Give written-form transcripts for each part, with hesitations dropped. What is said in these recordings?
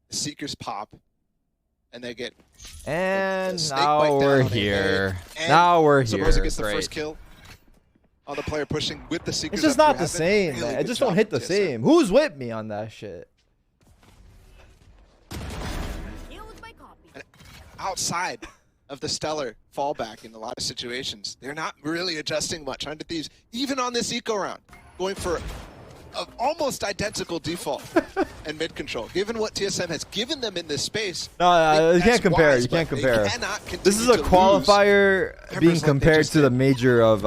The Seekers pop, and they get. And now we're here. Now we're here. Sabrosa gets the first kill on the player pushing with the Seekers. It's just not the same, really, man. It just don't hit the same. Who's with me on that shit? And outside of the Stellar fallback in a lot of situations, they're not really adjusting much. 100 Thieves, even on this eco round, going for an almost identical default and mid control. Given what TSM has given them in this space, no, you can't compare. Wise, you can't compare. This is a a qualifier being compared to the major of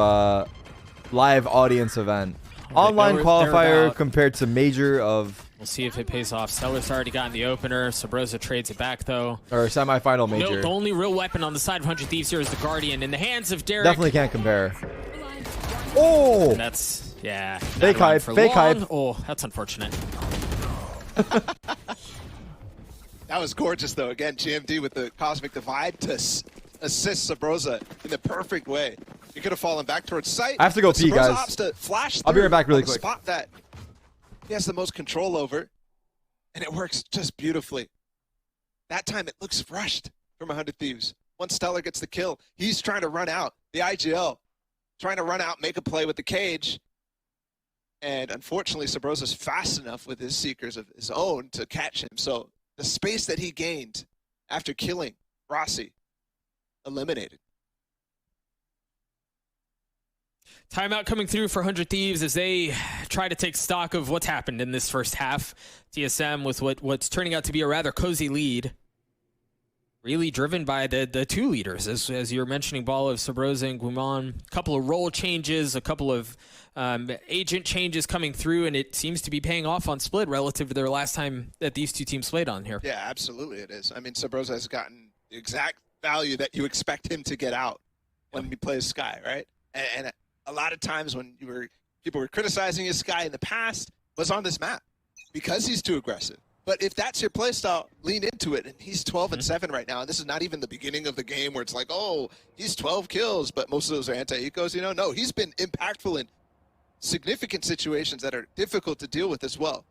live audience event. Online qualifier compared to major of. We'll see if it pays off. Stellar's already gotten the opener. Sabrosa trades it back, though. Or semifinal major. No, the only real weapon on the side of 100 Thieves here is the Guardian in the hands of TARIK. Definitely can't compare. Oh! And that's, yeah. Fake hype. Fake hype. Oh, that's unfortunate. That was gorgeous, though. Again, GMD with the Cosmic Divide to assist Sabrosa in the perfect way. He could have fallen back towards site. I have to go pee, guys. Opts to flash I'll be right back really quick. Spot that he has the most control over, and it works just beautifully. That time it looks rushed from 100 Thieves. Once Stellar gets the kill, he's trying to run out. The IGL trying to run out, make a play with the cage. And unfortunately, Sabrosa's fast enough with his Seekers of his own to catch him. So the space that he gained after killing Rossi, eliminated. Timeout coming through for 100 Thieves as they try to take stock of what's happened in this first half. TSM with what's turning out to be a rather cozy lead. Really driven by the two leaders, as you were mentioning, Ball of Sabrosa and Guimon. A couple of role changes, a couple of agent changes coming through, and it seems to be paying off on Split relative to their last time that these two teams played on here. Yeah, absolutely it is. I mean, Sabrosa has gotten the exact value that you expect him to get out when he plays Sky, right? And a lot of times when people were criticizing his Sky in the past was on this map because he's too aggressive. But if that's your playstyle, lean into it. And he's 12-7 right now. And this is not even the beginning of the game where it's like, oh, he's 12 kills, but most of those are anti-ecos, you know? No, he's been impactful in significant situations that are difficult to deal with as well.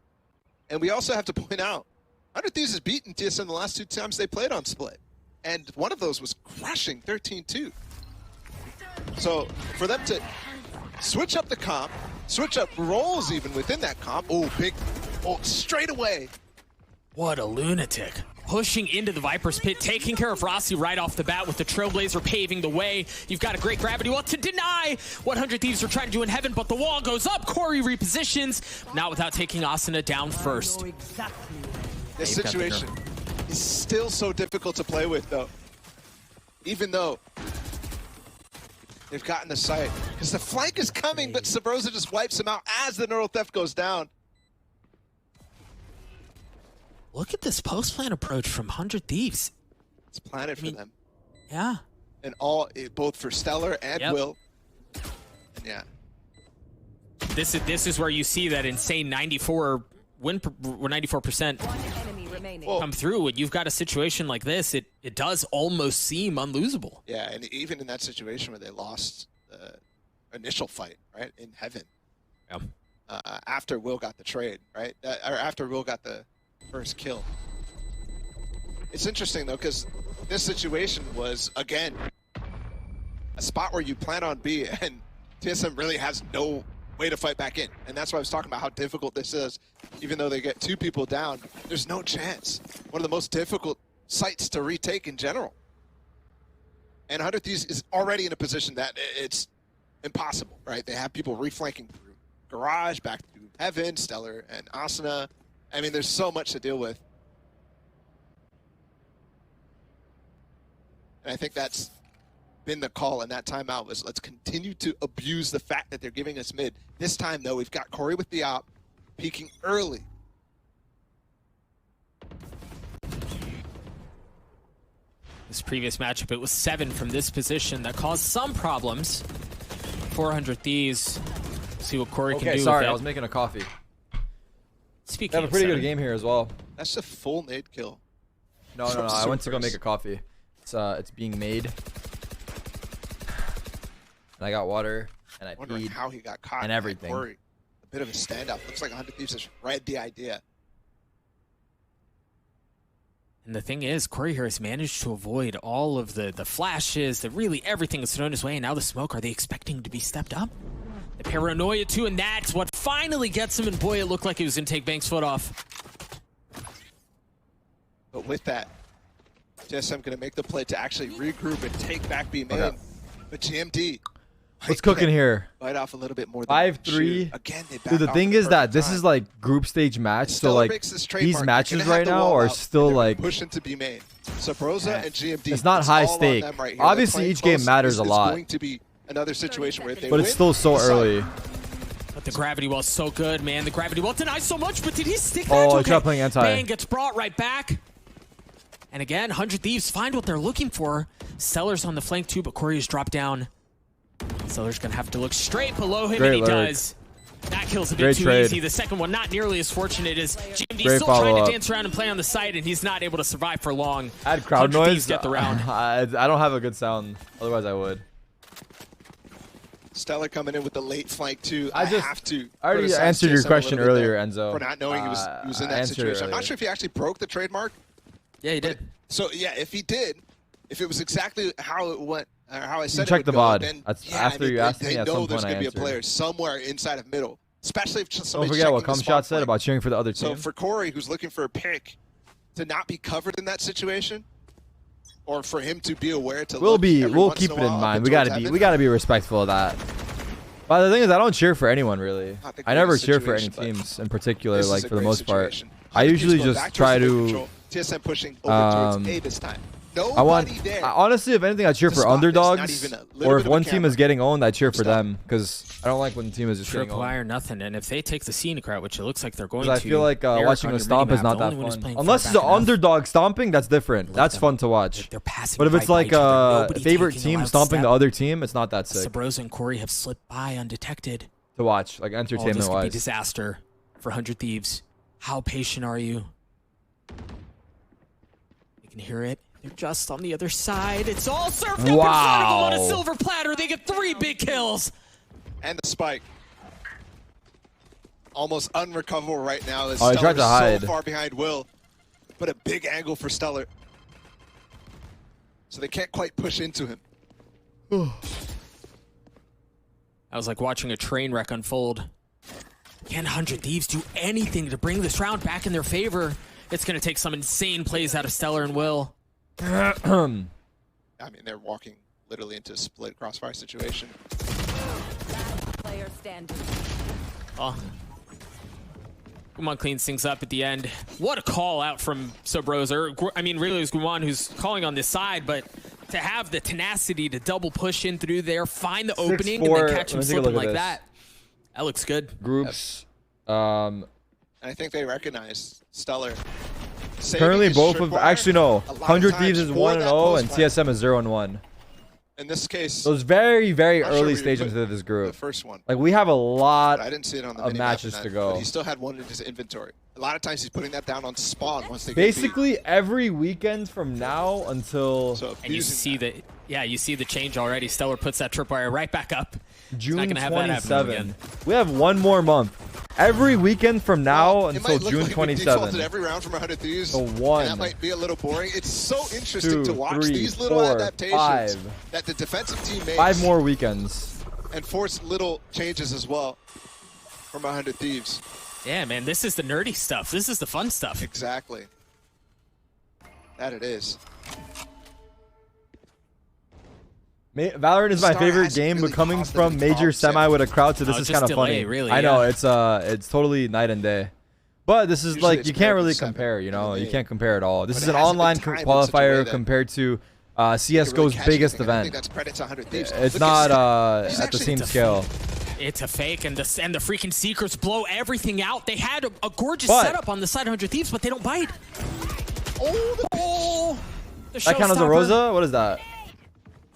And we also have to point out, 100 Thieves has beaten TSM the last 2 times they played on Split. And one of those was crushing 13-2. So for them to switch up the comp, switch up roles even within that comp, straight away. What a lunatic. Pushing into the Viper's pit, taking care of Rossi right off the bat with the Trailblazer paving the way. You've got a great gravity wall to deny what 100 Thieves are trying to do in heaven, but the wall goes up. Corey repositions, not without taking Asuna down first. This situation is still so difficult to play with, though. Even though they've gotten the site. Because the flank is coming, but Sabrosa just wipes him out as the Neural Theft goes down. Look at this post-plan approach from 100 Thieves. It's planted for them. Yeah. And both for Stellar and Will. And yeah. This is where you see that insane 94% come through. When you've got a situation like this, it does almost seem unlosable. Yeah, and even in that situation where they lost the initial fight, right, in heaven. Yeah. After Will got the trade, right? Or after Will got the first kill. It's interesting though, because this situation was again a spot where you plan on B, and TSM really has no way to fight back in, and that's why I was talking about how difficult this is. Even though they get 2 people down, there's no chance. One of the most difficult sites to retake in general. And 100 Thieves is already in a position that it's impossible, right? They have people reflanking through Garage, back to Heaven, Stellar, and Asuna. I mean, there's so much to deal with. And I think that's been the call in that timeout, was let's continue to abuse the fact that they're giving us mid. This time, though, we've got Corey with the op, peeking early. This previous matchup, it was 7 from this position that caused some problems. 400 Thieves. See what Corey can do. Okay, sorry, with it. I was making a coffee. Speaking They have a pretty good game here as well. That's a full nade kill. No, I went to go make a coffee. It's being made. And I got water, and I wondering peed, how he got caught and everything. A bit of a standout. Looks like 100 Thieves has read the idea. And the thing is, Corey here has managed to avoid all of the flashes, really everything that's thrown his way, and now the smoke. Are they expecting to be stepped up? The paranoia too, and that's what finally gets him, and boy, it looked like he was going to take Banks' foot off. But with that, TSM going to make the play to actually regroup and take back B main. Okay. But GMD... What's cooking here? Bite off a little bit more. 5-3. Again, dude, the thing is that this is like group stage match, so like these matches right now are still like push into B main. So Broza and GMD. It's not high stake. Right, obviously, each game matters a lot. Going to be another situation where if they but it's still so early. But the gravity well's so good, man. The gravity well denies so much, but did he stick that? Oh, okay. Playing anti. Bang gets brought right back. And again, 100 Thieves find what they're looking for. Stellar's on the flank too, but Corey is dropped down. Stellar's gonna have to look straight below him, and he does. That kill's a bit too easy. The second one not nearly as fortunate as GMD. Still trying to dance around and play on the side, and he's not able to survive for long. Add crowd noise. Get the round. I don't have a good sound. Otherwise, I would. Stellar coming in with the late flank too. I already answered your question earlier, Enzo. For not knowing he was in that situation. I'm not sure if he actually broke the trademark. Yeah, he did. So yeah, if he did, if it was exactly how it went. How I said check the VOD. Then, That's after you asked me. They at know some there's point going to be a player somewhere inside of middle, especially if somebody's Don't forget what Cumshot said about cheering for the other team. So for Corey, who's looking for a pick, to not be covered in that situation, or for him to be aware to we'll keep it in mind. We gotta be respectful of that. But the thing is, I don't cheer for anyone really. I never cheer for any teams in particular. Like for the most part, I usually just try to. TSM pushing over towards A this time. Honestly, if anything, I cheer for underdogs, or if one team is getting owned, I cheer for them, because I don't like when the team is just getting owned. Or nothing, and if they take the scenic route, which it looks like they're going to, I feel like watching a stomp is not that fun. Unless it's an underdog stomping, that's different. That's fun to watch. But if it's like a favorite team stomping the other team, it's not that sick. Sabrosa and Corey have slipped by undetected. To watch, like entertainment-wise. This could be disaster for 100 Thieves. How patient are you? You can hear it. They're just on the other side. It's all served up in front of them on a silver platter. They get 3 big kills. And the spike. Almost unrecoverable right now. He tried to hide. So far behind Will. But a big angle for Stellar. So they can't quite push into him. I was like watching a train wreck unfold. Can 100 Thieves do anything to bring this round back in their favor? It's going to take some insane plays out of Stellar and Will. I mean, they're walking literally into a split crossfire situation. Player standing. Oh. Guman cleans things up at the end. What a call out from Sobroza. I mean, really, it was Guman who's calling on this side, but to have the tenacity to double push in through there, find the opening, and then catch him slipping like that. That looks good. Groups. I think they recognize Stellar. Currently, both of actually no. 100 Thieves is 1-0 and TSM is 0-1. In this case, those very early stages of this group. The first one. Like we have a lot I didn't see it on the of matches to go. But he still had one in his inventory. A lot of times he's putting that down on spawn once they basically get every weekend from now until. And you see you see the change already. Stellar puts that tripwire right back up. June 27. We have one more month. Every weekend from now until June 27. Every round from 100 Thieves. So one. And that might be a little boring. It's so interesting to watch these little adaptations that the defensive team makes. 5 more weekends. And force little changes as well from 100 Thieves. Yeah, man, this is the nerdy stuff. This is the fun stuff. Exactly. That it is. Valorant is my favorite game, but coming from major semi with a crowd to this is kind of funny. Really, I know it's totally night and day, but this is usually like you can't really compare. You know, you can't compare at all. This is an online qualifier compared to CS:GO's biggest event. I think that's credit to 100 Thieves. It's not at the same scale. It's a fake, and the freaking Seekers blow everything out. They had a gorgeous setup on the side of 100 Thieves, but they don't bite. Oh, the that counts as a Rosa? What is that?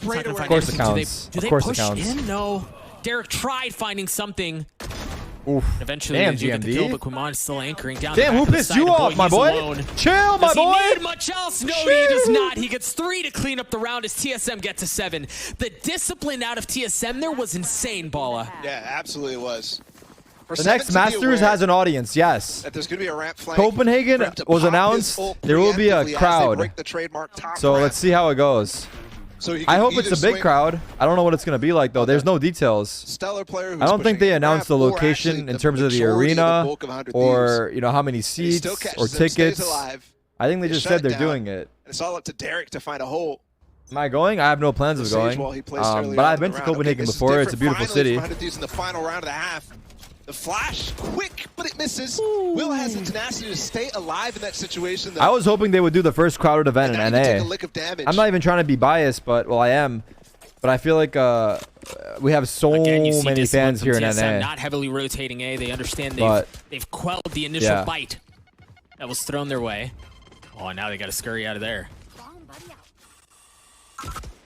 Of course it counts. Do they push in? No. Derek tried finding something. Oof. Eventually, damn, they do get the kill, GMD. but Quamon's still anchoring down. Damn, who pissed you off, my boy? Chill, my boy. Does he need much else? No, he does not. He gets 3 to clean up the round as TSM get to 7. The discipline out of TSM there was insane, Balla. Yeah, absolutely was. The next Masters has an audience, yes. That there's going to be a ramp flank. Copenhagen was announced. There will be a crowd. So let's see how it goes. So I hope it's a big crowd. I don't know what it's going to be like, though. There's no details. Stellar player I don't think they announced the location in terms of the arena or, you know, how many seats or tickets. I think they just said they're doing it. It's all up to TARIK to find a hole. Am I going? I have no plans of going. But I've been to Copenhagen before. It's a beautiful city. In the final round of the half. The flash, quick, but it misses. Will has the tenacity to stay alive in that situation, though. I was hoping they would do the first crowded event in NA. I'm not even trying to be biased, but, well, I am. But I feel like we have so many fans here in NA. Not heavily rotating A. They understand they've quelled the initial bite that was thrown their way. Oh, now they got to scurry out of there.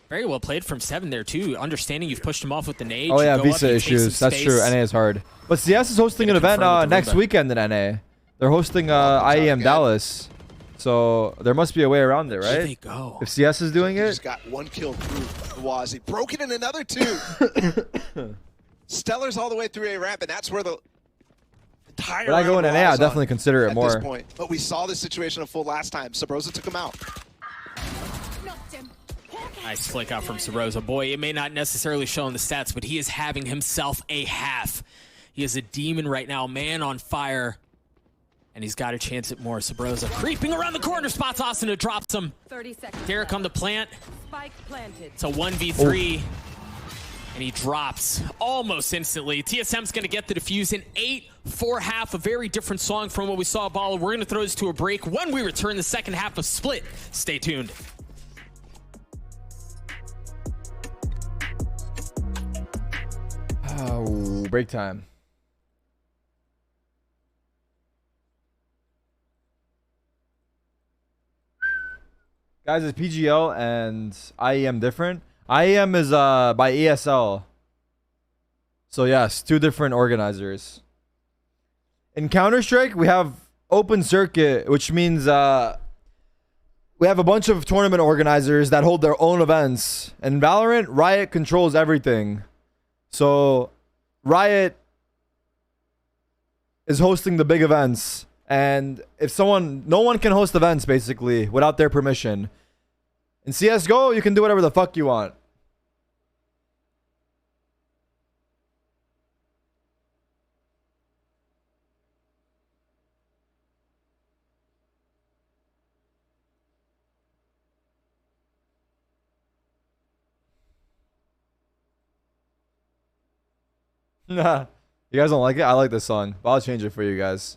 Very well played from 7 there, too. Understanding you've pushed him off with the nade. Oh, yeah, visa issues. That's true. NA is hard. But CS is hosting an event next weekend in NA. They're hosting IEM Dallas. So there must be a way around it, right? Here they go. If CS is doing it. He's got 1 kill through the Wazzy. Broken in another 2. Stellar's all the way through a ramp, and that's where the entire When I go in NA, I definitely consider it more. At this point. But we saw this situation in full last time. Sabrosa took him out. Nice flick out from Sabrosa. Boy, it may not necessarily show in the stats, but he is having himself a half. He is a demon right now, man on fire. And he's got a chance at more. Sabrosa creeping around the corner, spots Austin, it drops him. 30 seconds. TARIK on the plant. Spike planted. It's a 1v3. And he drops almost instantly. TSM's going to get the defuse in 8-4 half. A very different song from what we saw at Bala. We're going to throw this to a break. When we return, the second half of Split. Stay tuned. Oh, break time. Guys, is PGL and IEM different? IEM is by ESL. So yes, 2 different organizers. In Counter-Strike, we have open circuit, which means we have a bunch of tournament organizers that hold their own events. In Valorant, Riot controls everything. So Riot is hosting the big events, and if no one can host events basically without their permission. In CSGO, you can do whatever the fuck you want. Nah, you guys don't like it? I like this song, but I'll change it for you guys.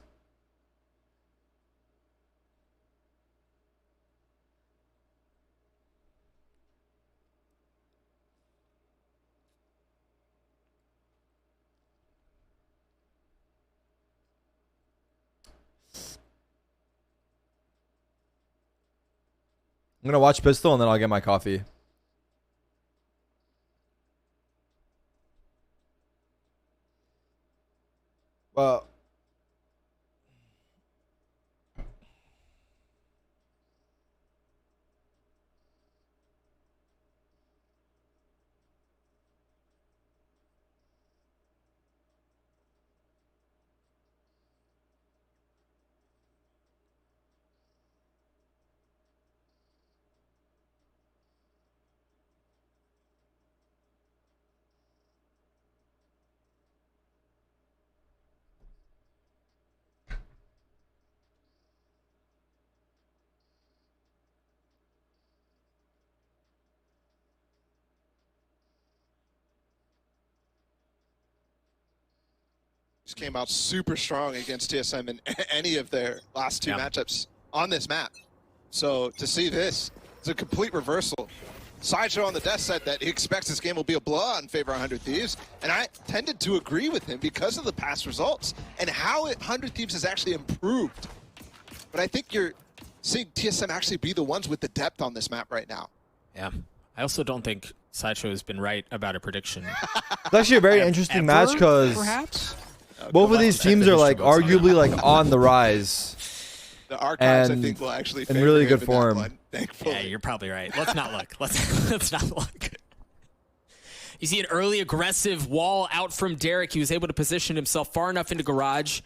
I'm gonna watch Pistol and then I'll get my coffee. Well, came out super strong against TSM in any of their last 2 matchups on this map. So to see this, it's a complete reversal. Sideshow on the desk said that he expects this game will be a blowout in favor of 100 Thieves, and I tended to agree with him because of the past results and how 100 Thieves has actually improved. But I think you're seeing TSM actually be the ones with the depth on this map right now. Yeah. I also don't think Sideshow has been right about a prediction. It's actually a very interesting match because perhaps both of these teams are like arguably like on the rise. The archives, I think, will actually in really good form. Yeah, you're probably right. Let's not look. Let's not look. You see an early aggressive wall out from Derek. He was able to position himself far enough into garage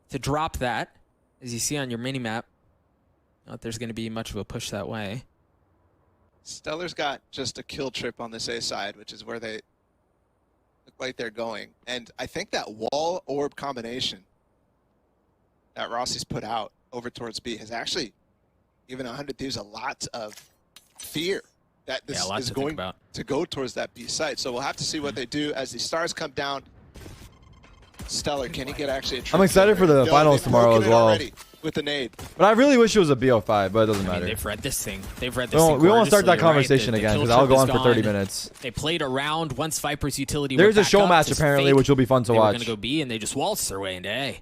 to drop that. As you see on your mini map, not there's going to be much of a push that way. Stellar's got just a kill trip on this A side, which is where they look like they're going. And I think that wall orb combination that Rossi's put out over towards B has actually given 100 Thieves a lot of fear that this is going to go towards that B site. So we'll have to see what they do as the stars come down. Stellar, can he get actually a trip? I'm excited for the finals tomorrow as well. With the nade. But I really wish it was a BO5, but it doesn't matter. They've read this thing. They've read this thing. We won't start that gorgeously, conversation right? again because I'll go on for 30 gone. minutes. They played around once Viper's utility There's went a show back up match to apparently, fake. which will be fun to They watch. were going to go B, and they just waltzed their way into A.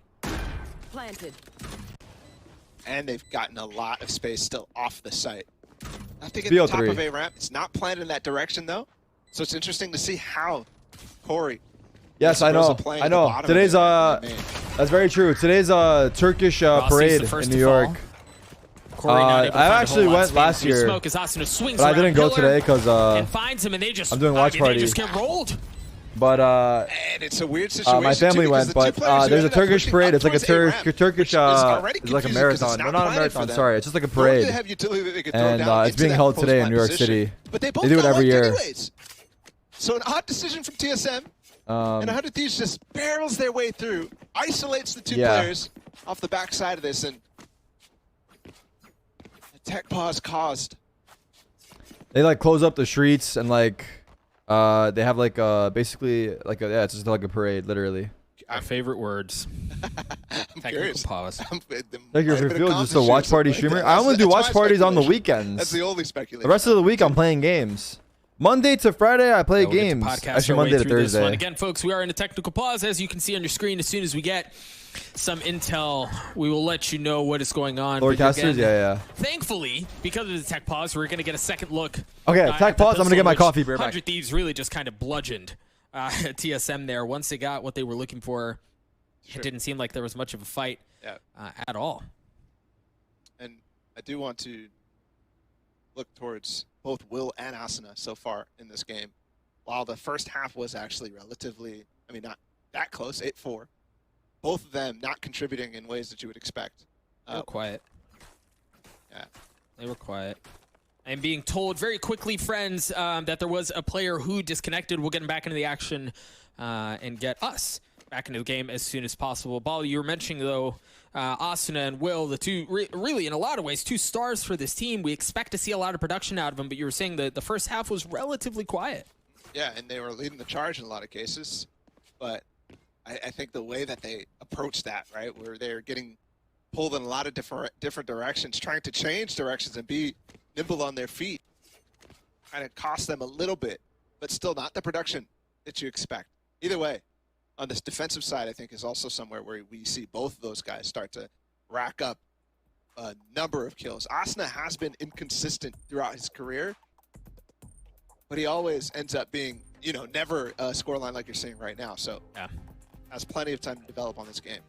Planted. And they've gotten a lot of space still off the site. I think at BO3. the top of A ramp, it's not planned in that direction though. So it's interesting to see how Corey. Yes, I know. I know. Today's that's very true. Today's Turkish parade in New York. I actually went last year, Smoke as Asuna swings but I didn't go today because and finds him, and they just, I'm doing watch party. They just get rolled. But and it's a weird situation. my family too, went, but there's a Turkish parade. It's like a Turkish, it's like a marathon. No, not a marathon. Sorry, it's just like a parade. And it's being held today in New York City. But they do it every year. Anyways. So an odd decision from TSM. And 100 Thieves just barrels their way through, isolates the two players off the backside of this, and a tech pause caused. They like close up the streets and like they have like basically like a, it's just like a parade, literally. Our favorite words. I'm curious. Pause. Like your field just a watch party streamer. I only do watch parties on the weekends. That's the only speculation. The rest of the week I'm playing games. Monday to Friday, I play games. Actually, Monday to Thursday. Again, folks, we are in a technical pause. As you can see on your screen, as soon as we get some intel, we will let you know what is going on. Lord Casters, yeah. Thankfully, because of the tech pause, we're going to get a second look. Okay, tech pause. I'm going to get my coffee. 100 Thieves really just kind of bludgeoned TSM there. Once they got what they were looking for, it didn't seem like there was much of a fight at all. And I do want to look towards both Will and Asuna so far in this game. While the first half was actually relatively, I mean, not that close, 8-4. Both of them not contributing in ways that you would expect. They were quiet. Yeah. They were quiet. I'm being told very quickly, friends, that there was a player who disconnected. We'll get him back into the action and get us back into the game as soon as possible. Ball, you were mentioning, though, Asuna and Will, the two, really, in a lot of ways, two stars for this team. We expect to see a lot of production out of them, but you were saying that the first half was relatively quiet. Yeah, and they were leading the charge in a lot of cases. But I think the way that they approached that, right, where they're getting pulled in a lot of different directions, trying to change directions and be nimble on their feet, kind of cost them a little bit, but still not the production that you expect. Either way, on this defensive side, I think is also somewhere where we see both of those guys start to rack up a number of kills. Asuna has been inconsistent throughout his career, but he always ends up being, you know, never a scoreline like you're seeing right now. So has plenty of time to develop on this game.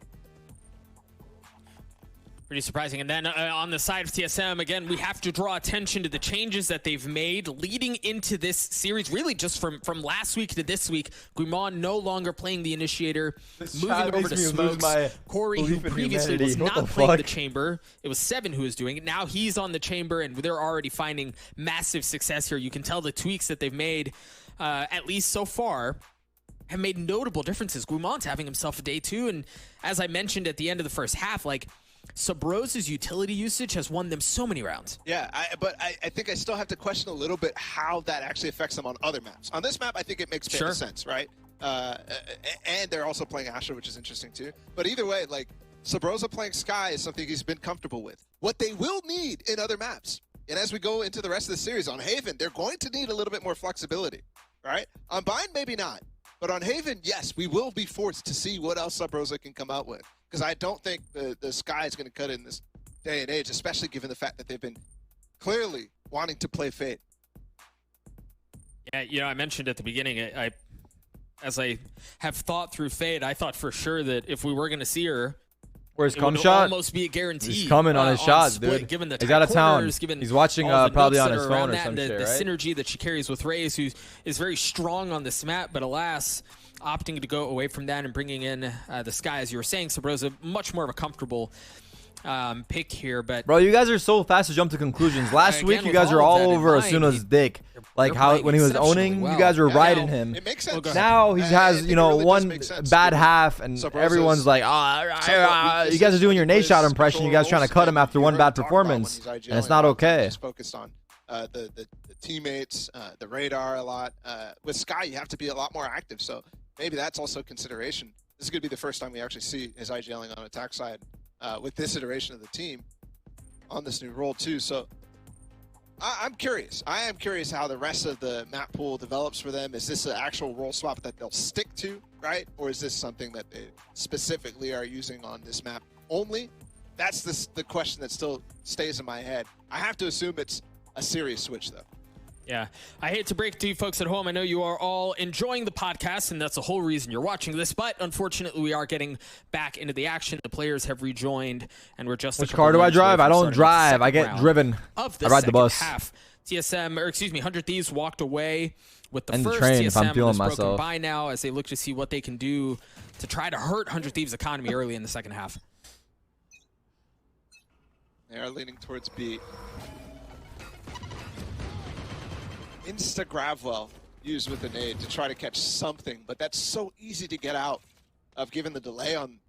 Pretty surprising. And then on the side of TSM, again, we have to draw attention to the changes that they've made leading into this series, really just from last week to this week. Guimon no longer playing the initiator, moving over to Smokes. Corey, who previously was not playing the chamber. It was Seven who was doing it. Now he's on the chamber, and they're already finding massive success here. You can tell the tweaks that they've made, at least so far, have made notable differences. Guimon's having himself a day two, and as I mentioned at the end of the first half, like, Subrose's utility usage has won them so many rounds. Yeah, but I think I still have to question a little bit how that actually affects them on other maps. On this map, I think it makes total sense, right? And they're also playing Asher, which is interesting too. But either way, like, Subrosa playing Sky is something he's been comfortable with. What they will need in other maps, and as we go into the rest of the series, on Haven, they're going to need a little bit more flexibility, right? On Bind, maybe not. But on Haven, yes, we will be forced to see what else Subrosa can come out with. Because I don't think the Sky is going to cut in this day and age, especially given the fact that they've been clearly wanting to play Fate. Yeah, you know, I mentioned at the beginning, as I have thought through Fate, I thought for sure that if we were going to see her, Where's It come would shot? almost be a guarantee. He's coming on his shot, split, dude. Given the He's tight out of town. corners, given He's watching all the probably nooks on that his are around phone or that, some and the shit, right? synergy that she carries with Raze, who is very strong on this map, but alas, opting to go away from that and bringing in the Sky, as you were saying, Sabrosa, much more of a comfortable pick here. But Bro, you guys are so fast to jump to conclusions. Last Again, week, you with guys were all of all that in over mind, Asuna's dick. Like they're how playing when he was exceptionally owning, well. you guys were Yeah, riding no, him. It makes sense. Now he I has, think you it know, really does one make sense, bad too. half, and Sabrosa's everyone's like, you guys are doing your nade shot impression. You guys are trying to cut him after one bad performance, and it's not okay. He's focused on the teammates, the radar a lot. With Sky, you have to be a lot more active, so maybe that's also a consideration. This is going to be the first time we actually see his IGLing on attack side with this iteration of the team on this new role too. So I'm curious. I am curious how the rest of the map pool develops for them. Is this an actual role swap that they'll stick to, right? Or is this something that they specifically are using on this map only? That's the question that still stays in my head. I have to assume it's a serious switch, though. yeah, I hate to break it to you folks at home. I know you are all enjoying the podcast, and that's the whole reason you're watching this. But unfortunately, we are getting back into the action. The players have rejoined, and we're just. Which car do I drive? I don't drive. I get driven. I ride the bus. Half. TSM, or excuse me, 100 Thieves walked away with the And the first train, TSM if I'm feeling is broken myself. by now as they look to see what they can do to try to hurt 100 Thieves' economy early in the second half. They are leaning towards B. Insta-Gravwell used with the nade to try to catch something, but that's so easy to get out of given the delay on.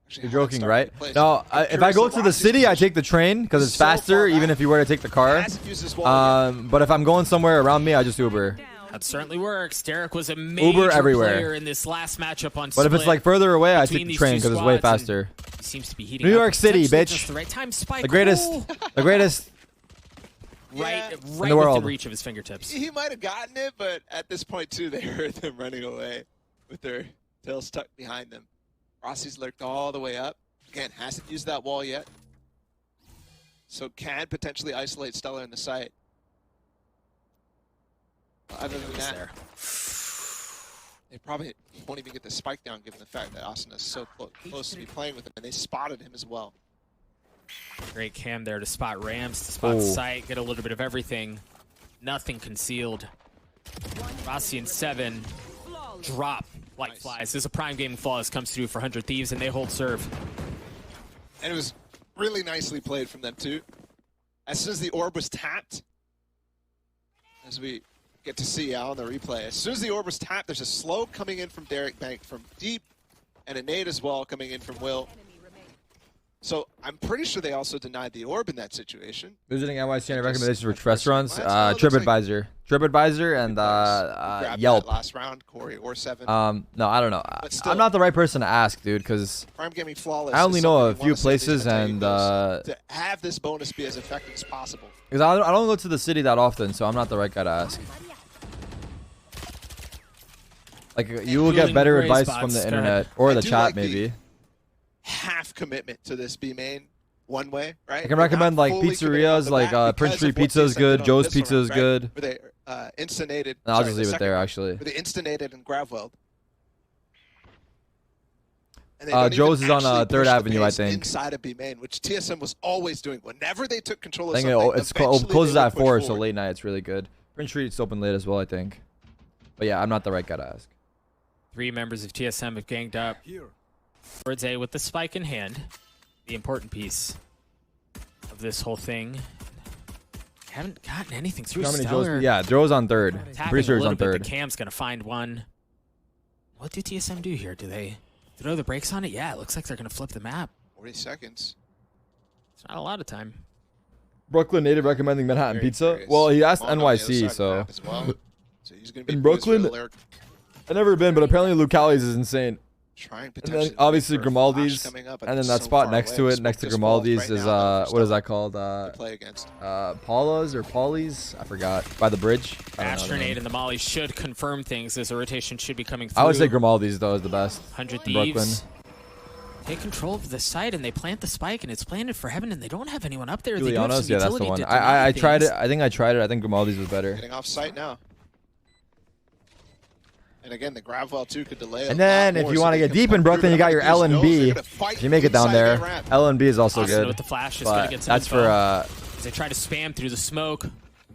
You're joking, right? No, if I go to the city, I take the train because it's faster, even if you were to take the car. But if I'm going somewhere around me, I just Uber. That certainly works. TARIK was a major Uber everywhere. player in this last matchup on But if it's Split like further away, I take between the these train two because it's way squads, and faster. he seems to be heating New up York City, potentially bitch. just the right time. Spike. The greatest, Ooh. the greatest. Right the within world. reach of his fingertips. He might have gotten it, but at this point too, they heard them running away with their tails tucked behind them. Rossi's lurked all the way up. Again, hasn't used that wall yet, so can potentially isolate Stellar in the site. Other than that, they probably won't even get the spike down, given the fact that Asuna is so close to be playing with him, and they spotted him as well. Great cam there to spot Rams, to spot sight, get a little bit of everything. Nothing concealed. Rossi and 7 drop like flies. This is a prime game flawless comes through for 100 Thieves, and they hold serve. And it was really nicely played from them too. As soon as the orb was tapped, as we get to see on the replay, as soon as the orb was tapped, there's a slow coming in from Derek Bank from deep, and a nade as well coming in from Will. So I'm pretty sure they also denied the orb in that situation. Visiting NYC and recommendations for restaurants. TripAdvisor. TripAdvisor and Yelp. Last round, Corey or 7. No, I don't know. Still, I'm not the right person to ask, dude, because Prime Gaming Flawless. I only is know something a we few wanna see places, these and to have this bonus be as effective as possible. because I don't go to the city that often, so I'm not the right guy to ask. Like you will get better advice from the internet or the chat, maybe. Half commitment to this B main one way, right? I can recommend like pizzerias, like Prince Street Pizza is good, Joe's Pizza is good. Where they instanated. I'll just leave it there, actually. Where they instanated and Gravwelled. Joe's is on 3rd Avenue, I think. Inside of B main, which TSM was always doing. Whenever they took control of I something, think it closes at 4, so late night it's really good. Prince Street's open late as well, I think. But yeah, I'm not the right guy to ask. 3 members of TSM have ganged up towards A with the spike in hand. The important piece of this whole thing. Haven't gotten anything through Stellar. Yeah, Joe's on 3rd. I'm pretty sure he's on 3rd. The cam's gonna find one. What do TSM do here? Do they throw the brakes on it? Yeah, it looks like they're gonna flip the map. 40 seconds. It's not a lot of time. Brooklyn native recommending Manhattan Very Pizza. curious. Well, he asked On the other NYC, side of the so map as well. So he's gonna be in Brooklyn. I've never been, but apparently Lucali's is insane. Trying And then obviously Grimaldi's, and and then that spot next to it, next to Grimaldi's, is what is that called? Play against. Paula's or Polly's? I forgot. By the bridge. Astronade and the Molly should confirm things as a rotation should be coming through. I would say Grimaldi's though is the best. 100 in Brooklyn. Thieves take control of the site and they plant the spike and it's planted for heaven and they don't have anyone up there. They do have some Juliana's, yeah, that's the utility one. to deny I tried it. things. I think I tried it. I think Grimaldi's was better. Getting off site now. And again, the grab well too could delay. And then if you want to get deep in Brooklyn, you got your L and B. If you make it down there, L and B is also Austin good. with the flash is gonna But get some that's info. for As they try to spam through the smoke.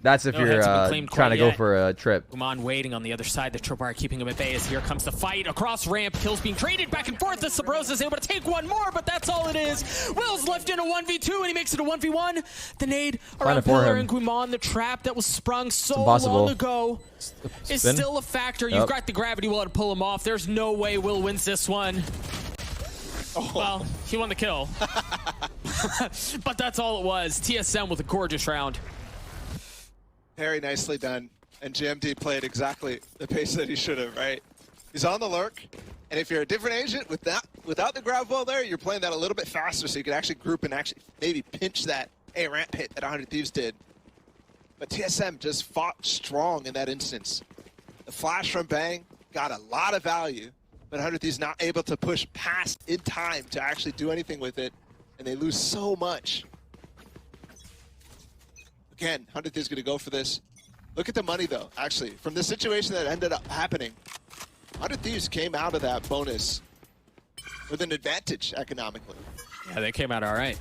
that's if No you're heads have been claimed trying to quite go yet. for a trip. Guman waiting on the other side. The tripwire keeping him at bay as here comes the fight. Across ramp, kills being traded back and forth as Sabrosa is able to take one more, but that's all it is. Will's left in a 1v2 and he makes it a 1v1. The nade around for Pillar him. and Guman, the trap that was sprung so impossible. long ago, is Spin. still a factor. Yep. You've got the gravity well to pull him off. There's no way Will wins this one. Well, he won the kill. But that's all it was. TSM with a gorgeous round. Very nicely done. And GMD played exactly the pace that he should have, right? He's on the lurk. And if you're a different agent without the grab wall there, you're playing that a little bit faster so you can actually group and actually maybe pinch that A ramp hit that 100 Thieves did. But TSM just fought strong in that instance. The flash from Bang got a lot of value, but 100 Thieves not able to push past in time to actually do anything with it, and they lose so much. Again, 100 Thieves going to go for this. Look at the money, though, actually. From the situation that ended up happening, 100 Thieves came out of that bonus with an advantage economically. Yeah, they came out all right.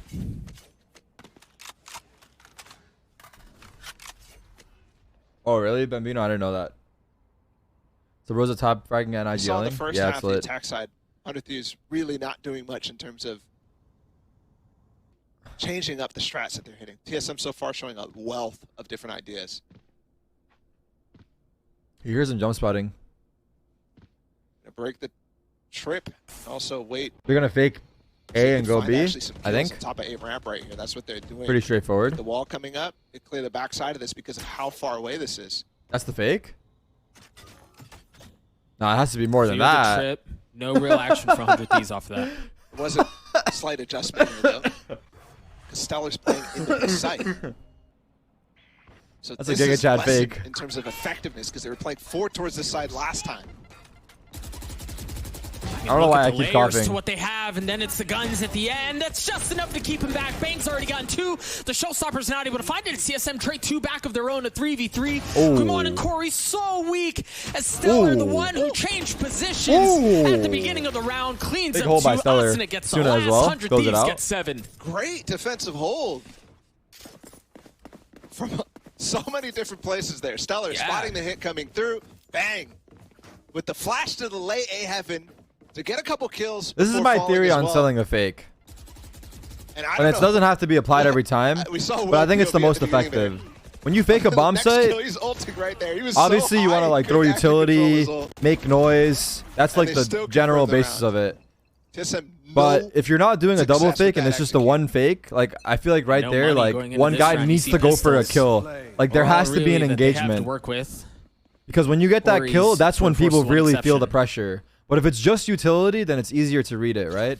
Oh really, Bambino? I didn't know that. So Rosa top fragging and We saw the IGLing. first Yeah, half it's of the lit. attack side. 100 Thieves really not doing much in terms of changing up the strats that they're hitting. TSM so far showing a wealth of different ideas. He hears him jump spotting. Gonna break the trip. Also wait. They're gonna fake so you A and can go find B. actually some I kills think on top of A ramp right here. That's what they're doing. pretty straightforward. The wall coming up. They clear the backside of this because of how far away this is. That's the fake. No, it has to be more than Fear the that. trip. No real action for 100 Thieves off of that. It wasn't a slight adjustment here though. Because Stellar's playing into the site. So That's a this Giga is Chad lessened fake. in terms of effectiveness because they were playing 4 towards this side last time. I don't know Look why at I the keep layers coughing. to what they have, and then it's the guns at the end. That's just enough to keep him back. Bang's already gotten 2. The Showstopper's not able to find it. CSM trade 2 back of their own at 3v3. Ooh. Kumon and Corey so weak. As Stellar, the Ooh. one who changed positions at the Ooh. beginning of the round, cleans Big up hole by 2 Stellar. us, and it gets the Suna as last. well. 100 Goes it Thieves out. get 7. Great defensive hold from so many different places there. Stellar Yeah. spotting the hit coming through. Bang. With the flash to the late A heaven to get a couple kills. This is before my falling theory as on well. selling a fake. And I And don't it know. doesn't have to be applied every time, We saw but I think it's the Will most POV at the beginning effective. When you fake a bomb Next kill, site, he's ulting right there. He was obviously so you want to high, like he throw couldn't actually control utility, his ult. make noise. That's And like they the still general confirmed the basis round. of it. TSM, But no if you're not doing a double success with fake and that it's just a execution. one fake, like I feel like right No there, money like going into one this guy round. needs You to see go for a pistols. kill. Like there Or has to be really an that they have to engagement. work with. Because when you get that Or kill, he's that's when one force people one really feel the exception. pressure. But if it's just utility, then it's easier to read it, right?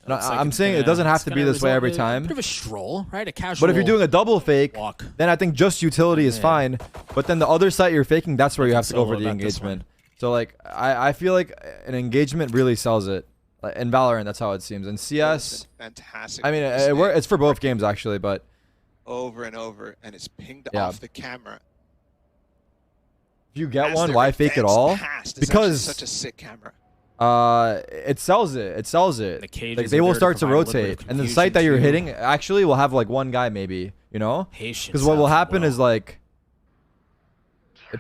And Looks like I'm it's saying it gonna- doesn't have it's to be gonna this way result every in a time. bit of a stroll, right? A casual. But if you're doing a double fake, walk. then I think just utility is Yeah. fine. But then the other site you're faking, that's where you have to go solo for the about this one. engagement. So like I feel like an engagement really sells it. Like, in Valorant, that's how it seems. In CS, fantastic. I mean, it's for both games actually, but over and over, and it's pinged Yeah. off the camera. if you get As one, their why fake it advanced all? past is Because actually such a sick camera. it sells it. It sells it. The cages Like are they will there to start to provide a little bit rotate, of and the confusion, site that you're too. hitting actually will have like one guy maybe, you know? Patience Because what will out happen well. is like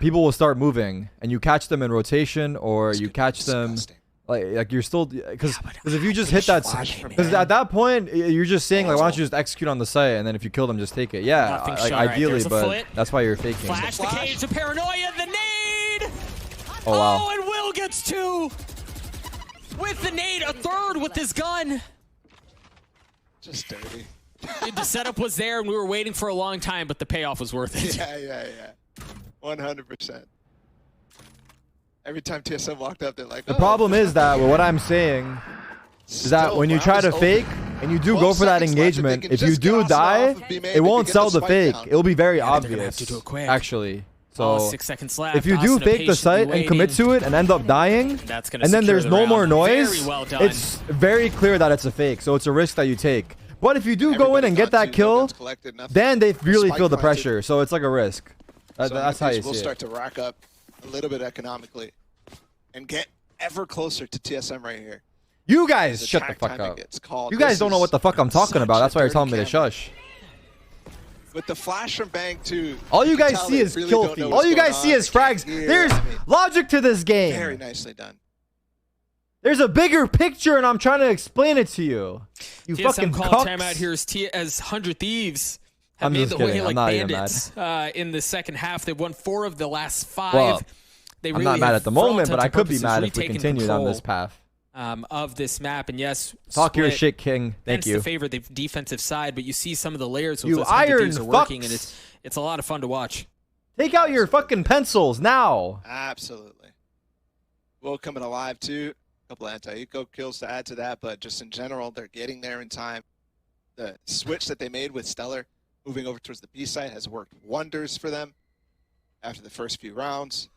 people will start moving, and you catch them in rotation, or This you could be catch them disgusting. like you're still because Yeah, but if you just hit that flash from because him. at that point you're just saying like why don't you just execute on the site, and then if you kill them just take it. Yeah, Nothing like shown right. ideally, There's a but foot. that's why you're faking. Flash the Flash. cage, the paranoia, the nade. Oh wow. Oh, and Will gets 2 with the nade, a third with his gun. Just dirty. The setup was there, and we were waiting for a long time, but the payoff was worth it. Yeah. 100%. Every time TSM walked up, they're like, The problem is that what I'm saying is that when you try to fake and you do go for that engagement, if you do die, it won't sell the fake. It'll be very they're gonna have obvious, to do it quick. actually. Oh, So 6 seconds left. if you do Austin fake the patiently site and commit waiting. to it and end up dying, That's gonna and then secure there's the no round. more noise, Very well done. it's very clear that it's a fake. So it's a risk that you take. But if you do go in and get that kill, then they really feel the pressure. So it's like a risk. That's how you We'll see it. start to rack up a little bit economically. and get ever closer to TSM right here. You guys, As shut the attack fuck timing up. gets called. You guys This don't know what is the fuck I'm talking such about. a That's why you're dirty telling me to camera. shush. With the flash from Bang too. All you guys tell see they is really kill don't know feed. what's All you going guys see on. is They can't frags. hear. There's I mean, logic to this game. very nicely done. There's a bigger picture, and I'm trying to explain it to you. You TSM fucking call cucks. timeout here as 100 Thieves have I'm made just the kidding. way I'm like not even bandits in the second half. They've won 4 of the last 5. Well, They I'm really not mad have, at the for all moment, but intents I and could be purposes, mad if we retaken continued on this control, path. of this map. And yes, Talk your split shit, King. Thank tends you. to favor the defensive side, but you see some of the layers with You those 100 iron Thieves are working, and fucks. it's a lot of fun to watch. Take out your fucking pencils now. Absolutely. Will coming alive too. A couple of anti-eco kills to add to that, but just in general, they're getting there in time. The switch that they made with Stellar moving over towards the B site has worked wonders for them after the first few rounds.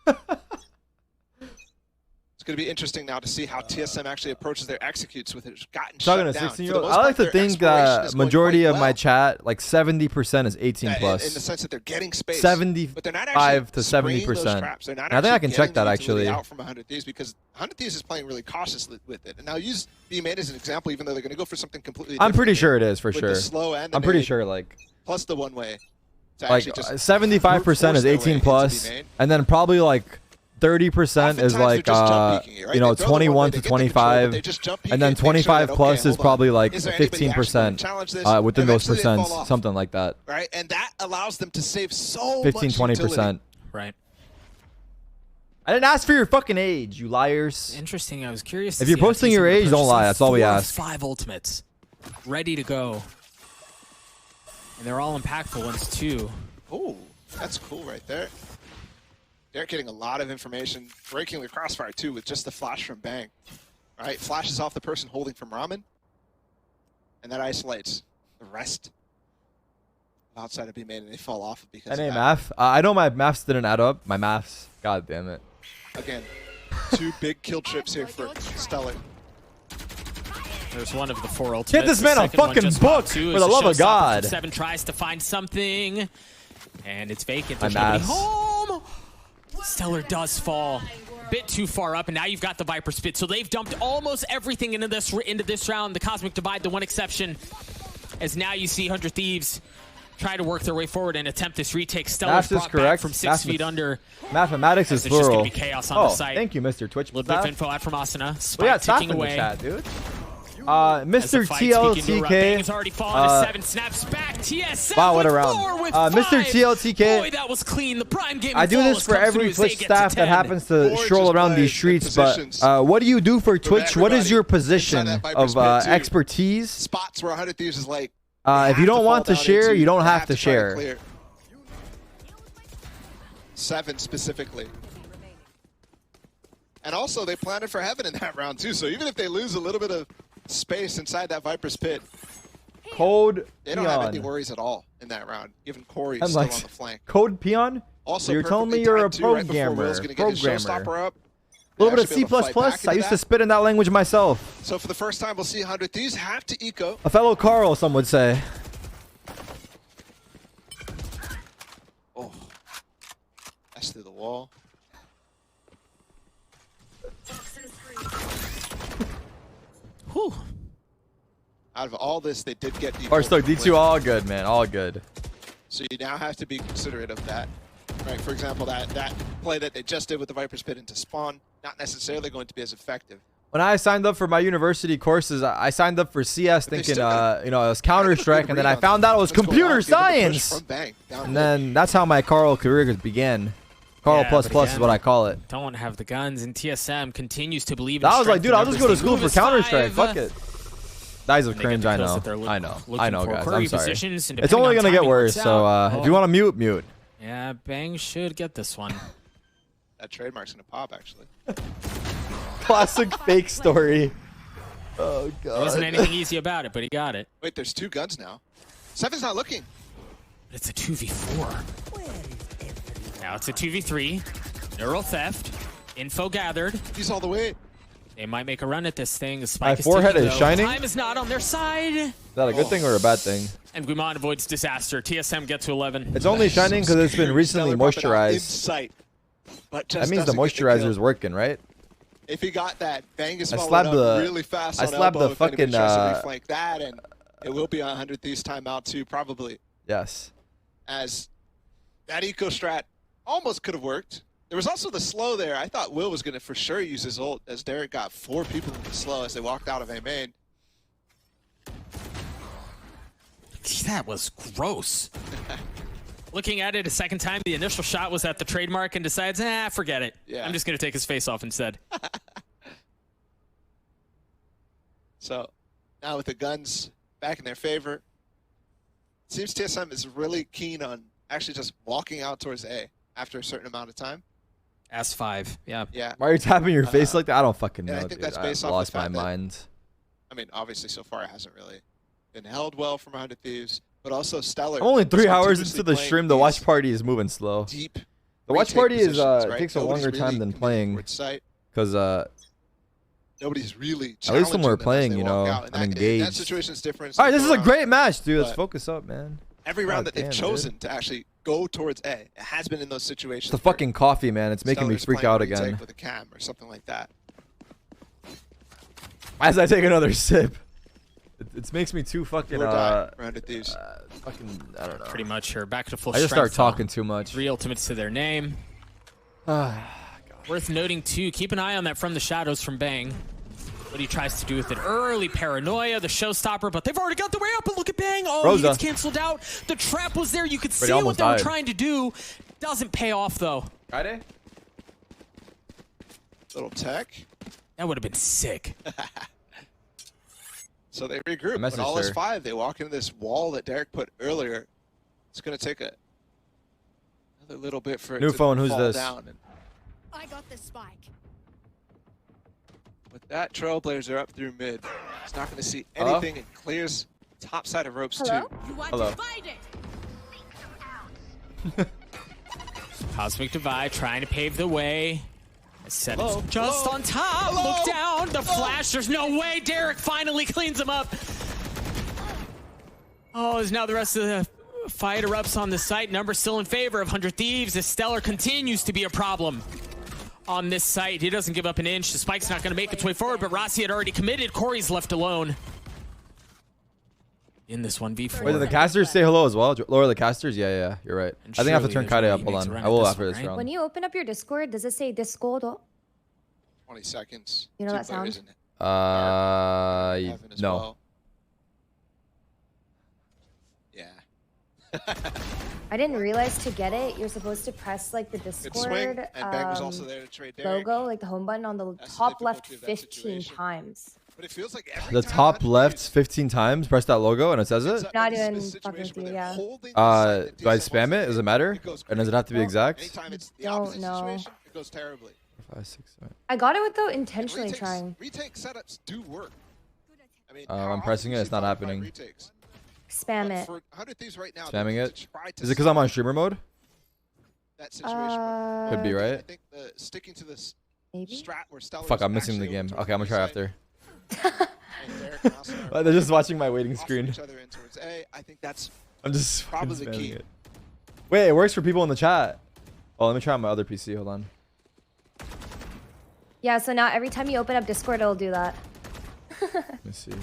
It's going to be interesting now to see how TSM actually approaches their executes with it gotten Talking to shut down. 16-year-old, For the I most like to part, their think exploration that is going majority quite of my well. chat, like 70% is 18 Yeah, plus. in the sense that they're getting space, 75 but they're not actually to spraying those 70%. traps. They're not I think I actually can check getting that, the utility actually. out from 100 Thieves, because 100 Thieves is playing really cautiously with it. And now use B main as an example, even though they're going to go for something completely different. I'm pretty here sure it is, for with sure. The slow and the I'm pretty nade, sure, like, plus the one way. To like actually just 75% brute is force their way 18 into plus, B main. and then probably like 30% is Oftentimes like, they're just jump peeking it, right? you know, They throw the one way, 21 they to get the control, but 25, they just jump peek and then it, make sure 25 that, plus okay, is hold on. probably like Is there anybody actually gonna 15% challenge this? within those Eventually they fall percents, off, something like that. right? And that allows them to save so 15, much 20%. utility. Right. I didn't ask for your fucking age, you liars. Interesting. I was curious. If you're posting your age, don't lie. That's all we ask. 5 ultimates ready to go, and they're all impactful ones too. Oh, that's cool right there. They're getting a lot of information, breaking the crossfire too with just the flash from Bang. All right, flashes off the person holding from Ramen, and that isolates the rest outside of B main, and they fall off because Any of that. math? I know my maths didn't add up. My maths. God damn it. Again, 2 big kill trips here for Stellar. There's one of the 4 ultimates. Get this The man a second one fucking just book, popped too, for as the a love of showstopper God. from 7 tries to find something, and it's vacant. My There's nobody maths. home. Stellar does fall a bit too far up, and now you've got the Viper Spit. So they've dumped almost everything into this round. The Cosmic Divide, the one exception, as now you see 100 Thieves try to work their way forward and attempt this retake. Stellar's Maths is brought back correct. from 6 feet under. Mathematics is There's just plural. gonna be chaos on the site. Thank you, Mr. Twitch. A little bit of Staff. info out from Asuna. We Spike got staff ticking in the away. chat, dude. As the Mr. fights begin to run. Bang has TLTK. already fallen to 7, snaps back. TSM Wow, what a with round. 4 with Mr. 5. TLTK. Boy, that was clean. The prime game. I do this for every Twitch staff that happens to Or stroll just around play these streets. But positions what do you do for Twitch? What is everybody your position inside that Viper of Spit, too. expertise? Spots where 100 Thieves is like, If you don't want to share, you don't have to try share. clear. 7 specifically. And also, they planted for heaven in that round too. So even if they lose a little bit of space inside that Viper's pit, Code they don't have any Peon. worries at all in that round. Given Corey I'm still like, on the flank. Code Peon? Also, So you're telling me perfectly you're a timed, too, right before programmer. Will's gonna get his showstopper up. A little bit of Actually C++. be able to fight back I into used to that. spit in that language myself. So for the first time, we'll see 100 Thieves have to eco. A fellow Carl, some would say. Oh, that's through the wall. Whew. Out of all this, they did get the. Or stuck D2, all good, man. All good. So you now have to be considerate of that. Right, for example, that play that they just did with the Viper's Pit into spawn, not necessarily going to be as effective. When I signed up for my university courses, I signed up for CS But they thinking, still got- you know, it was Counter-Strike, and then I found out it was What's going on? computer Give them a push science. from Bang, down And mid. then that's how my Carl career began. Carl Yeah, plus but plus is again, what I call it. Don't have the guns, and TSM continues to believe in I was like, strength dude, in I'll just go to numbers. They school move for as Counter-Strike. 5. Fuck it. That is a And they get cringe, the I kills know. that they're I know. looking I know, for. guys. Curry I'm sorry. positions, and It's depending only on going to get timing worse, works so out. if you want to mute, mute. Yeah, Bang should get this one. That trademark's gonna pop actually. Classic fake story. Oh, There wasn't God. anything easy about it, but he got it. Wait, there's 2 guns now. Seven's not looking. But it's a 2v4. Now it's a 2v3. Neural theft. Info gathered. He's all the way. They might make a run at this thing. The My spike is forehead ticking, is though. shining. Time is not on their side. Is that a good thing or a bad thing? And Guimond avoids disaster. TSM get to 11. It's only shining because it's been recently Stellar popping out in moisturized. sight, but That just means the doesn't get moisturizer kill. is working, right? if he got that Bangus I followed slapped up the- really fast I on slapped elbow, the if anybody fucking, tries to reflank that, and it will be on 100 Thieves timeout too, probably. Yes. As that eco strat almost could have worked. There was also the slow there. I thought Will was going to for sure use his ult as Derek got 4 people in the slow as they walked out of A main. That was gross. Looking at it a second time, the initial shot was at the trademark and decides, forget it. Yeah. I'm just going to take his face off instead. So now with the guns back in their favor, it seems TSM is really keen on actually just walking out towards A after a certain amount of time. S5, yeah. Yeah. Why are you tapping your face like that? I don't fucking know, I think dude. that's I based off the lost my fact that- mind. I mean, obviously so far it hasn't really been held well from 100 Thieves, but also Stellar. I'm only 3 is hours continuously into the playing stream. The watch these party is moving slow. Deep The watch retake party is positions, right? takes a Nobody's longer time really than committing playing towards sight. because Nobody's really at least when challenging we're them as playing, they you walk know, out. And I'm that, engaged. That situation's different. all right, this is a Round. great match, dude. Let's but- focus up, man. Every round that they've damn, chosen to actually go towards A, it has been in those situations. It's the where fucking coffee, man. It's making me Stellar's freak playing a out retake again. with a cam or something like that. As I take another sip, it makes me too fucking Or die for 100 Thieves. fucking I don't know. Pretty much here. Back to full I just start strength now. talking too much. 3 ultimates to their name. Worth noting, too, keep an eye on that from the shadows from Bang. What he tries to do with it. Early paranoia, the showstopper, but they've already got the way up, and look at Bang. Oh, Rosa. he gets canceled out. The trap was there. You could see almost what they were died. trying to do. Doesn't pay off, though. KYEDAE? Little tech. That would have been sick. So they regroup. I When all messaged is her. 5, they walk into this wall that Derek put earlier. It's going to take another little bit for it New to phone, who's fall this? down. And I got the spike. with that, Trailblazer up through mid. He's not going to see Hello? anything and clears top side of ropes Hello? too. You want Hello. to fight it? Cosmic Divide trying to pave the way. Set Hello? is just Hello? on top. Hello? Look down. The Hello? flash. There's no way. Derek finally cleans him up. Oh, is now the rest of the fight erupts on the site. Number still in favor of 100 Thieves as Stellar continues to be a problem on this site. He doesn't give up an inch. The spike's not going to make its way forward, but Rossi had already committed. Corey's left alone in this 1v4. Wait, did the casters say hello as well? Lower the casters? Yeah, you're right. And I think I have to turn surely there's KYEDAE no up. way he Hold makes on. a run I at will this after one, this right? round. When you open up your Discord, does it say Discord? 20 seconds. You know that Two players sound? in heaven as No. well. Yeah. I didn't realize to get it, you're supposed to press like the Good swing. Discord And Bang was also there to trade Derek. logo, like the home button on the That's the top left difficulty of that 15 situation. times. But it feels like every The time top 100 left Thieves 15 times. Press that logo and it says ends it. up Not in this even situation fucking with where you, they're yeah. holding the side that Do I TSM spam wants it? Does it matter? goes And does it have to be No. exact? Anytime it's the Don't opposite know. situation, it goes terribly. 5, 6, 7. I got it without And intentionally trying. Retake setups do work. I mean, I'm how often pressing do it, you it's not see happening. qualified retakes? Spam But it. For 100 Thieves right now, Spamming they it? need to try to Is it because I'm on stop streamer mode? that situation. Could be, Uh, right? I think sticking to this Maybe? strat where Stellar Fuck, is I'm missing the actually game. over towards Okay, I'm gonna try the after. side, and Derek and Austin are They're just watching my waiting offering screen. each other in towards A. I think that's I'm just fucking probably the spamming key. it. Wait, it works for people in the chat. Oh, let me try on my other PC. Hold on. Yeah, so now every time you open up Discord, it'll do that. Let me see here.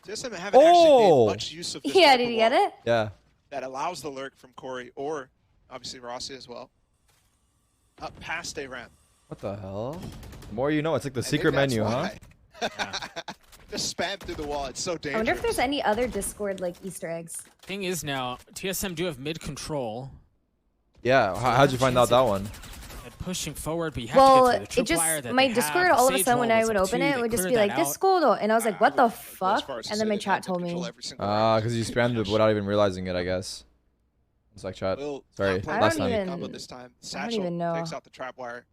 TSM haven't actually Oh! made much use of this Yeah, type did of you get wall it? Yeah. that allows the lurk from Corey or obviously Rossi as well up past A ramp. What the hell? The more you know, it's like the I think secret that's menu, huh? why. Just spam through the wall. It's so dangerous. I wonder if there's any other Discord like Easter eggs. Thing is now, TSM do have mid control. Yeah. How'd you find out that one? And pushing forward, but you have Well, to get through the it just tripwire that my they Discord have. all of a Sage sudden when wall I was would up open two, it, they it would just cleared be like that out. Discord, and I was like, what the Go as fuck? far as to And say then my they chat tried to told control me. every single round. Because you spammed it without even realizing it, I guess. It's like chat. Will Sorry, not play I last don't time. even- combo this time. I don't Satchel even know. takes out the trap wire.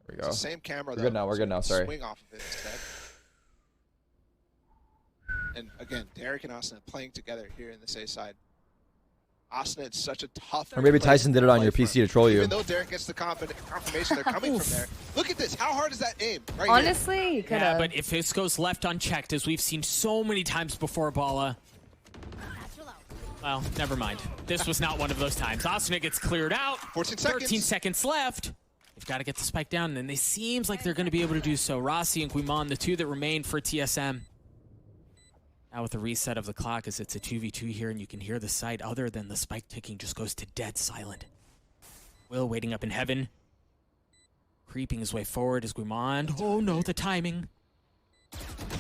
There we It's go. the same camera We're though. good now, we're so good now, you can sorry. Swing off of it instead. And again, Derek and Austin playing together here in this A side. Austin, it's such a tough. Or maybe place Tyson did it on play your from. PC to troll you. Even though Derek gets the confirmation they're coming from there. Look at this. How hard is that aim? Right Honestly, you could Yeah, have. but if this goes left unchecked, as we've seen so many times before, Bala. Well, never mind. This was not one of those times. Austin gets cleared out. 14 seconds. 13 seconds left. If They've got to get the spike down, and it seems like they're going to be able to do so. Rossi and Guimon, the two that remain for TSM. Now with the reset of the clock, as it's a 2v2 here, and you can hear the site other than the spike ticking just goes to dead silent. Will waiting up in heaven. Creeping his way forward is Guimond. Oh no, the timing.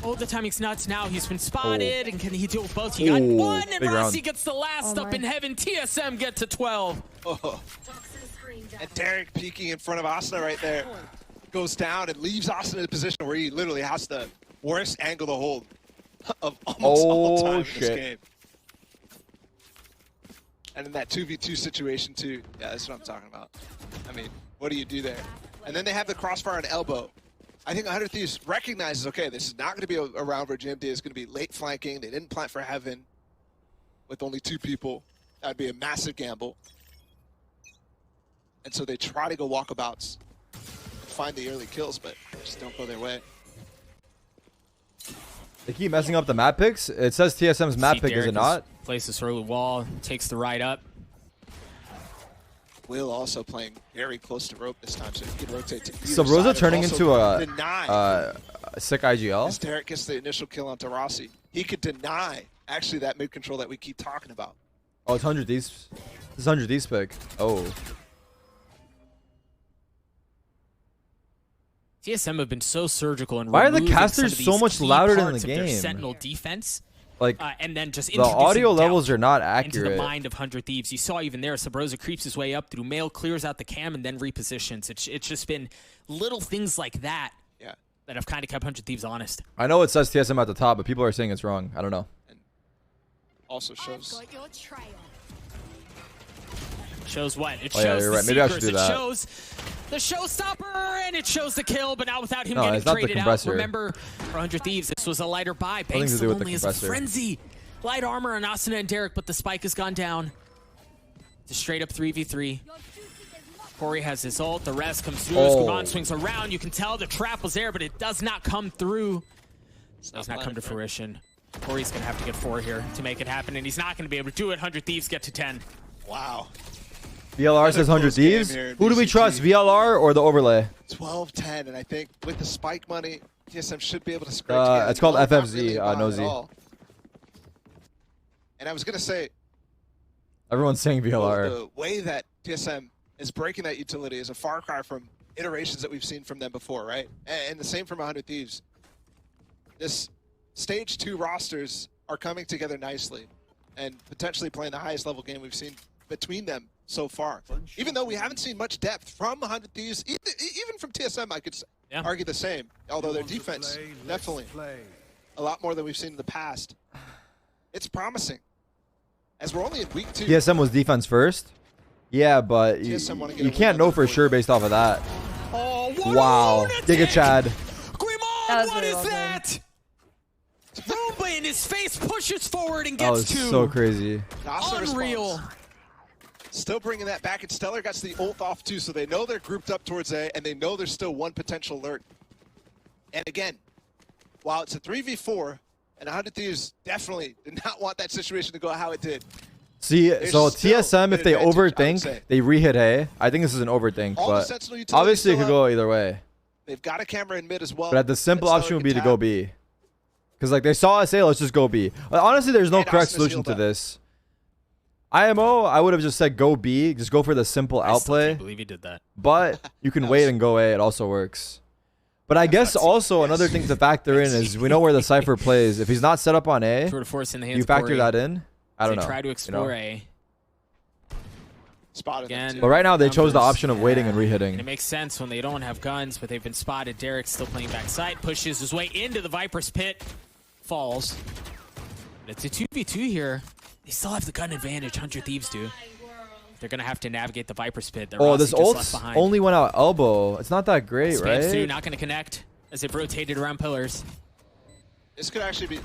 Oh, the timing's nuts. Now he's been spotted, and can he deal with both? He got one, and Rossi gets the last up in heaven. TSM get to 12. Oh. And TARIK peeking in front of Asuna right there. Goes down and leaves Asuna in a position where he literally has the worst angle to hold of almost all time in this game. And in that 2v2 situation too. Yeah, that's what I'm talking about. I mean, what do you do there? And then they have the crossfire on elbow. I think 100 Thieves recognizes, okay, this is not going to be a round where GMD is going to be late flanking. They didn't plant for heaven with only 2 people. That would be a massive gamble. And so they try to go walkabouts and find the early kills, but just don't go their way. They keep messing up the map picks. It says TSM's map pick, is it not? Places early wall, takes the ride up. Will also playing very close to rope this time, so he can rotate to either So Rosa side. turning into a deny sick IGL? as TARIK gets the initial kill onto Rossi. He could deny actually that mid control that we keep talking about. Oh, it's 100 Thieves. This is 100 Thieves pick. Oh. TSM have been so surgical and why are the removing casters some of so much these key louder in parts the of their game? Sentinel defense. Like, And then just the audio levels are not into the accurate. mind of 100 Thieves. You saw even there, Sabrosa creeps his way up through mail, clears out the cam, and then repositions. It's just been little things like that that have kind of kept 100 Thieves honest. I know it says TSM at the top, but people are saying it's wrong. I don't know. And also shows I've got your trail. Shows what? It Oh, shows yeah, you're the right. Maybe I should secrets. do that. It shows the showstopper, and it shows the kill, but not without him No, getting it's not the traded out. compressor. Remember, for 100 Thieves, this was a lighter buy. Nothing Banks to the do with the only as a compressor. frenzy. Light armor on Asuna and Derek, but the spike has gone down. It's a straight up 3v3. Corey has his ult. The rest comes through. As Guimond swings around. You can tell the trap was there, but it does not come through. Does not come to fruition. Corey's going to have to get 4 here to make it happen, and he's not going to be able to do it. 100 Thieves get to 10. wow. VLR says 100 close game Thieves. here in Who do we VCT. trust, VLR or the overlay? 12-10, and I think with the spike money, TSM should be able to scrape together. It's called Not FFZ, really bad Nosy. at all. And I was going to say, Everyone's saying VLR. the way that TSM is breaking that utility is a far cry from iterations that we've seen from them before, right? And the same from 100 Thieves. This stage 2 rosters are coming together nicely and potentially playing the highest level game we've seen between them so far. Even though we haven't seen much depth from 100 Thieves, even from TSM, I could argue the same. Although their defense, definitely a lot more than we've seen in the past. It's promising. As we're only in week 2. TSM was defense first? Yeah, but TSM wanna get you a can't win know on for the sure board. based off of that. Oh, what Wow. a lunatic! Giga Chad. Guimond, That was what really is well done. that? Roomba in his face pushes forward and That gets was 2. so crazy. Awesome Unreal. response. Still bringing that back, and Stellar gets the ult off too, so they know they're grouped up towards A, and they know there's still one potential lurk. And again, while it's a 3v4, and 100 Thieves definitely did not want that situation to go how it did. See, There's so still TSM, if an they advantage, I would overthink, say. they re-hit A. I think this is an overthink, All the but Sentinel utilities obviously it still could up. go either way. They've got a camera in mid as well. But the simple that option Stellar would be can to go tap. B. Because like they saw us A, let's just go B. Honestly, there's no And correct Asuna's solution healed to up. this. IMO, I would have just said go B. Just go for the simple I still outplay. can't believe he did that. But you can wait and go A. It also works. But I guess also another thing to factor in is we know where the Cypher plays. If he's not set up on A, Tour de force in the hands you of factor Corey. that in. I don't They know. try to you know. explore A. Spotted them Again. too. But right now they chose the Numbers, option of waiting and And it re-hitting. makes sense when they don't have guns, but they've been spotted. Derek's still playing backside, pushes his way into the Viper's pit, falls. But it's a 2v2 here. They still have the gun advantage, 100 Thieves do. They're going to have to navigate the Viper's pit. They're Oh, this just left ult behind. only went out elbow. It's not that great, Spams through, right? not going to connect as they've rotated around pillars. This could actually be.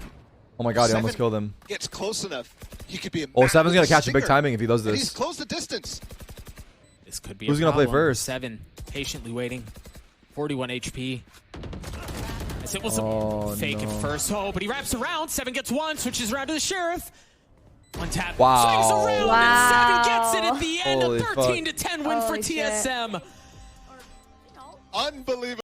Oh my god, he Seven almost killed him. Gets close enough. He could be a Oh, Seven's gonna massive catch a big stinger. timing if he does And he's this. closed the distance. This could be Who's a gonna play problem. first? 7 patiently waiting. 41 HP. As it was Oh, a fake no. at first. Oh, but he wraps around. 7 gets 1, switches around to the Sheriff. One tap. Wow. Swings around, and 7 gets it at the end. Holy A 13-10 win for Holy shit. TSM. Unbelievable.